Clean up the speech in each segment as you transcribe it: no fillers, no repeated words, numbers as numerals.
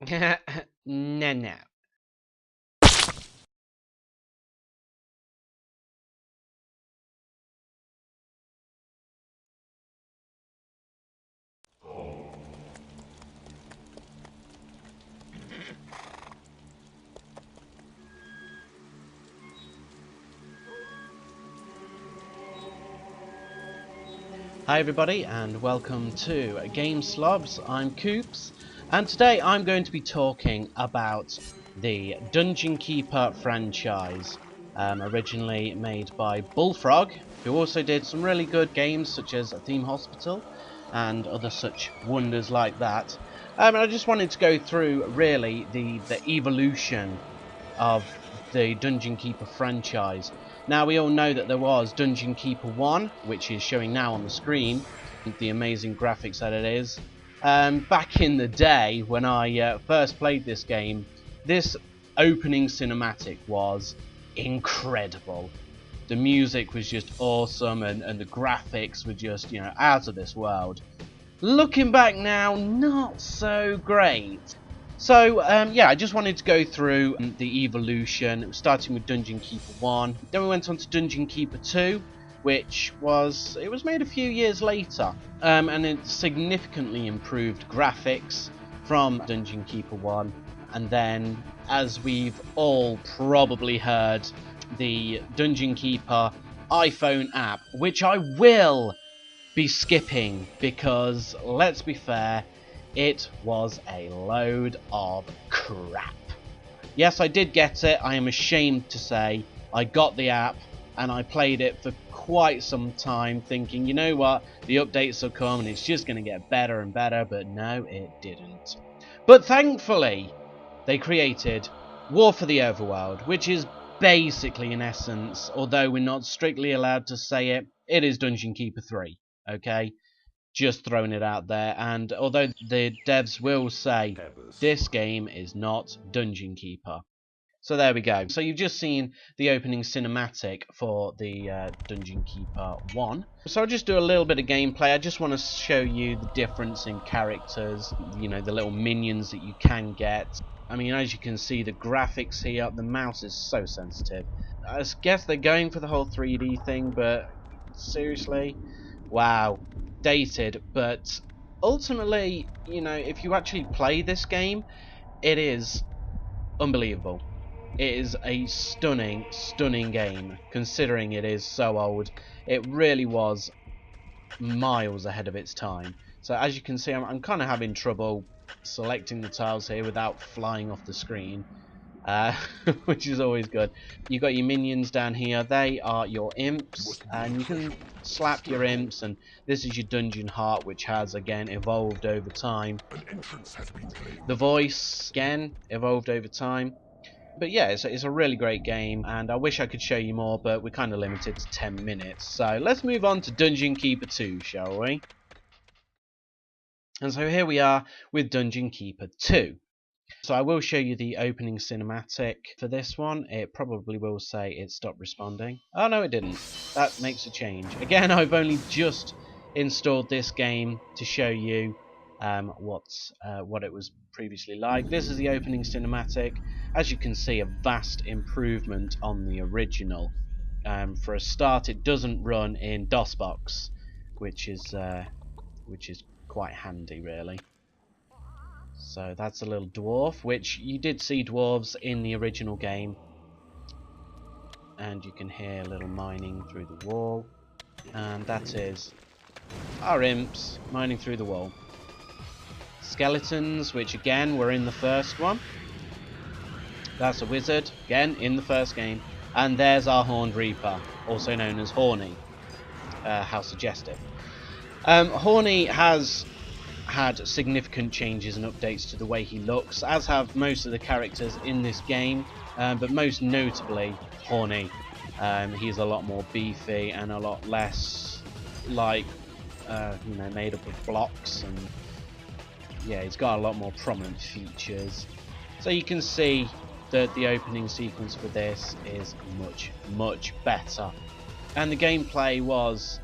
No, no. Hi everybody and welcome to Game Slobs. I'm Coopz and today I'm going to be talking about the Dungeon Keeper franchise, originally made by Bullfrog, who also did some really good games such as Theme Hospital and other such wonders like that. I just wanted to go through really the evolution of the Dungeon Keeper franchise. Now, we all know that there was Dungeon Keeper 1, which is showing now on the screen, the amazing graphics that it is. Back in the day, when I first played this game, this opening cinematic was incredible. The music was just awesome, and the graphics were just, out of this world. Looking back now, not so great. So, yeah, I just wanted to go through the evolution, starting with Dungeon Keeper 1. Then we went on to Dungeon Keeper 2, which was made a few years later. And it significantly improved graphics from Dungeon Keeper 1. And then, as we've all probably heard, the Dungeon Keeper iPhone app, which I will be skipping because, let's be fair, it was a load of crap. Yes, I did get it. I am ashamed to say I got the app and I played it for quite some time thinking, you know what, the updates will come and it's just going to get better and better, but no, it didn't. But thankfully, they created War for the Overworld, which is basically, in essence, although we're not strictly allowed to say it, it is Dungeon Keeper 3, okay? Just throwing it out there, and although the devs will say this game is not Dungeon Keeper. So there we go. So you've just seen the opening cinematic for the Dungeon Keeper 1. So I'll just do a little bit of gameplay. I just want to show you the difference in characters, the little minions that you can get. I mean, as you can see, the graphics here, the mouse is so sensitive. I guess they're going for the whole 3D thing, but seriously? Wow. Dated, but ultimately, if you actually play this game, it is unbelievable. It is a stunning, stunning game, considering it is so old. It really was miles ahead of its time. So as you can see, I'm kind of having trouble selecting the tiles here without flying off the screen. Which is always good. You've got your minions down here. They are your imps, and you can slap your imps, and this is your dungeon heart, which has again evolved over time. The voice again evolved over time. But yeah, it's a really great game, and I wish I could show you more, but we're kind of limited to 10 minutes. So let's move on to Dungeon Keeper 2, shall we? And so here we are with Dungeon Keeper 2. So I will show you the opening cinematic for this one. It probably will say it stopped responding. Oh no, it didn't. That makes a change. Again, I've only just installed this game to show you what it was previously like. This is the opening cinematic. As you can see, a vast improvement on the original. For a start, it doesn't run in DOSBox, which is quite handy, really. So that's a little dwarf, which you did see dwarves in the original game. And you can hear a little mining through the wall. And that is our imps mining through the wall. Skeletons, which again were in the first one. That's a wizard, again in the first game. And there's our Horned Reaper, also known as Horny. How suggestive. Horny has had significant changes and updates to the way he looks, as have most of the characters in this game, but most notably Horny. He's a lot more beefy and a lot less like made up of blocks, and yeah, he's got a lot more prominent features. So you can see that the opening sequence for this is much, much better, and the gameplay was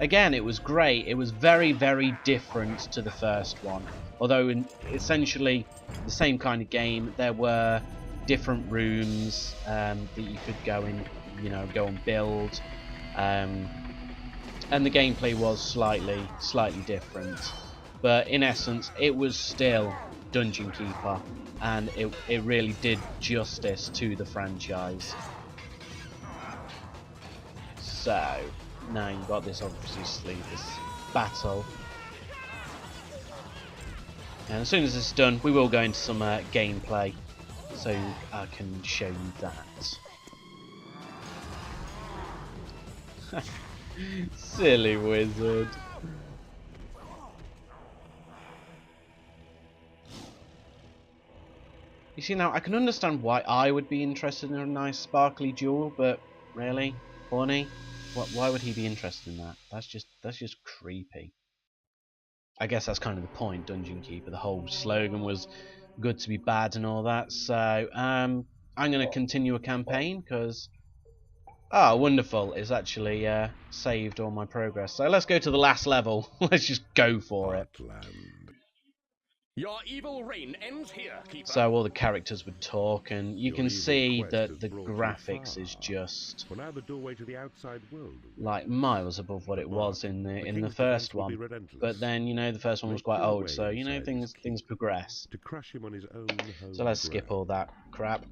again, it was great. It was very, very different to the first one. Although essentially the same kind of game, there were different rooms that you could go in, go and build, and the gameplay was slightly different. But in essence, it was still Dungeon Keeper, and it really did justice to the franchise. So now you've got this, obviously, this battle. And as soon as it's done, we will go into some gameplay, so I can show you that. Silly wizard. You see, now I can understand why I would be interested in a nice sparkly jewel, but really, Horny, why would he be interested in that? That's just creepy. I guess that's kind of the point, Dungeon Keeper. The whole slogan was good to be bad and all that. So I'm going to continue a campaign because wonderful, it's actually saved all my progress. So let's go to the last level. Let's just go for it. Your evil reign ends here, Keeper. So all the characters would talk, and you can see that the graphics is just like miles above what it was in the first one. But then the first one was quite old, so things progress. So let's skip all that crap.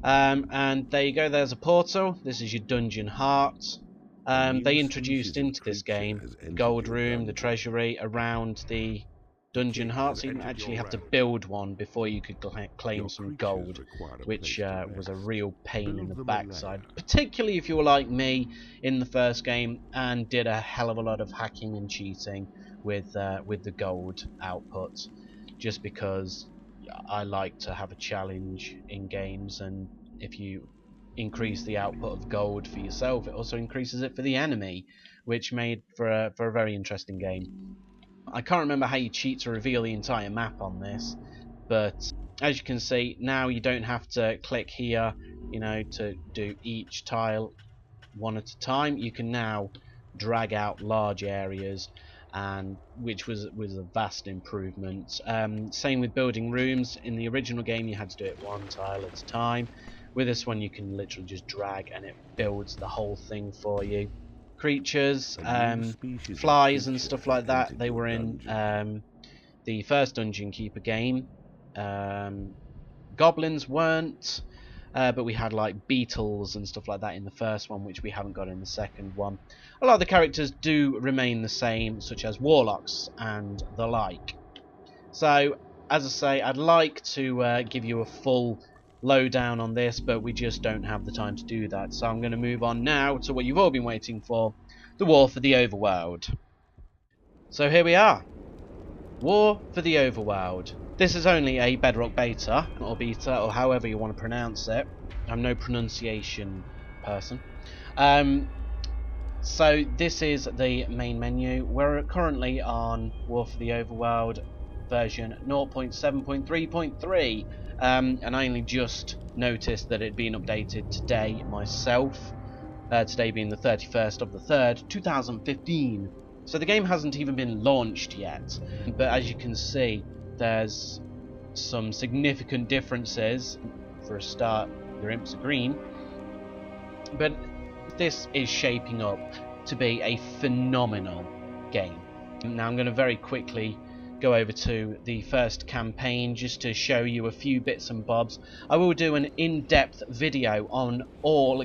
And there you go. There's a portal. This is your dungeon heart. They introduced into this game gold room, the treasury around the dungeon hearts. You didn't actually have to build one before you could claim some gold, which was a real pain in the backside, particularly if you were like me in the first game and did a hell of a lot of hacking and cheating with the gold output, just because I like to have a challenge in games, and if you increase the output of gold for yourself, it also increases it for the enemy, which made for a very interesting game. I can't remember how you cheat to reveal the entire map on this, but as you can see, now you don't have to click here, to do each tile one at a time. You can now drag out large areas, and which was a vast improvement. Same with building rooms. In the original game, you had to do it one tile at a time. With this one, you can literally just drag, and it builds the whole thing for you. Creatures, flies and stuff like that, they were in the first Dungeon Keeper game. Goblins weren't, but we had like beetles and stuff like that in the first one, which we haven't got in the second one. A lot of the characters do remain the same, such as warlocks and the like. So, as I say, I'd like to give you a full lowdown on this, but we just don't have the time to do that. So I'm going to move on now to what you've all been waiting for, the War for the Overworld. So here we are, War for the Overworld. This is only a Bedrock beta, or however you want to pronounce it. I'm no pronunciation person. So this is the main menu. We're currently on War for the Overworld version 0.7.3.3. And I only just noticed that it had been updated today myself, today being the 31st of the 3rd, 2015. So the game hasn't even been launched yet, but as you can see, there's some significant differences. For a start, your imps are green, but this is shaping up to be a phenomenal game. Now I'm going to very quickly go over to the first campaign just to show you a few bits and bobs. I will do an in-depth video on all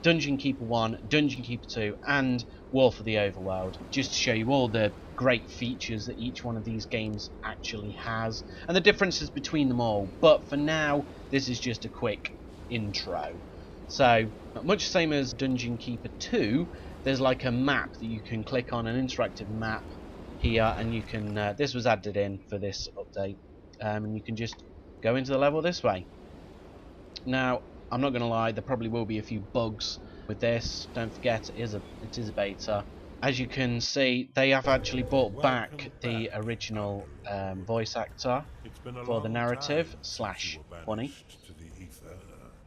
Dungeon Keeper 1, Dungeon Keeper 2 and War for the Overworld, just to show you all the great features that each one of these games actually has and the differences between them all. But for now, this is just a quick intro. So, much the same as Dungeon Keeper 2, there's like a map that you can click on, an interactive map here, and you can this was added in for this update, and you can just go into the level this way. Now I'm not gonna lie, there probably will be a few bugs with this. Don't forget, it is a beta. As you can see, they have actually brought back the original voice actor for the narrative / funny.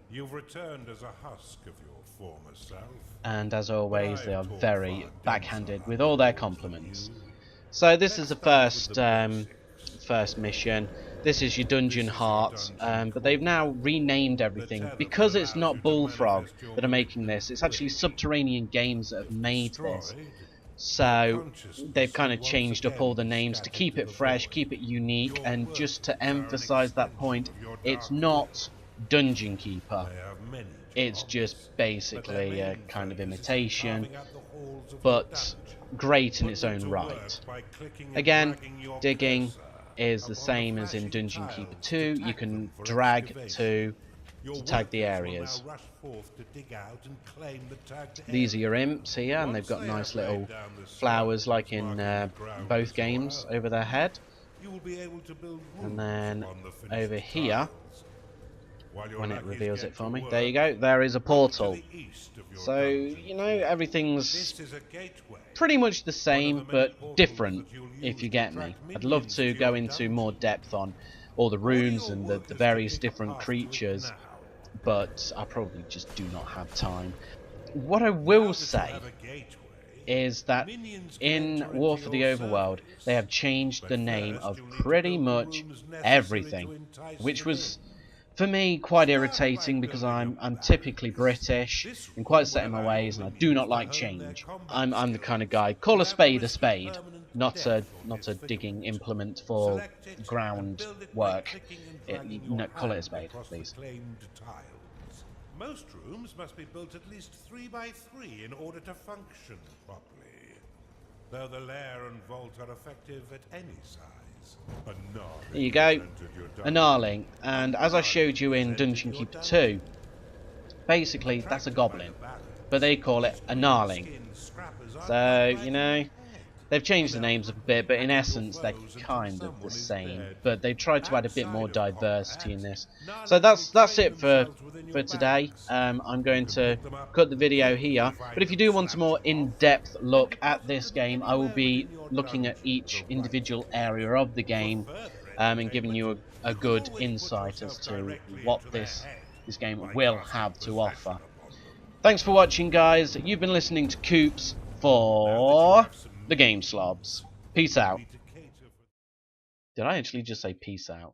You've returned as a husk of your And as always, they are very backhanded with all their compliments. So this is the first mission. This is your dungeon heart, but they've now renamed everything because it's not Bullfrog that are making this. It's actually Subterranean Games that have made this. So they've kind of changed up all the names to keep it fresh, keep it unique, and just to emphasize that point, it's not Dungeon Keeper. It's just basically a kind of imitation, but great in its own right. Again, digging is the same as in Dungeon Keeper 2. You can drag to tag the areas. These are your imps here, and they've got nice little flowers like in both games over their head. And then over here, when it reveals it for me, there you go, there is a portal. So, you know, everything's pretty much the same, but different, if you get me. I'd love to go into more depth on all the rooms and the various different creatures, but I probably just do not have time. What I will say is that in War for the Overworld, they have changed the name of pretty much everything, which was, for me, quite irritating because I'm typically British and quite set in my ways, and I do not like change. I'm the kind of guy, call a spade, not a digging implement for ground work. No, call it a spade, please. Most rooms must be built at least 3 by 3 in order to function properly, though the lair and vault are effective at any size. There you go, a gnarling, and as I showed you in Dungeon Keeper 2, basically that's a goblin, but they call it a gnarling. So, you know, they've changed the names a bit, but in essence they're kind of the same, but they've tried to add a bit more diversity in this. So that's it for today. I'm going to cut the video here, but if you do want a more in-depth look at this game, I will be looking at each individual area of the game and giving you a good insight as to what this game will have to offer. Thanks for watching, guys. You've been listening to Coopz for the Game Slobs. Peace out. Did I actually just say peace out?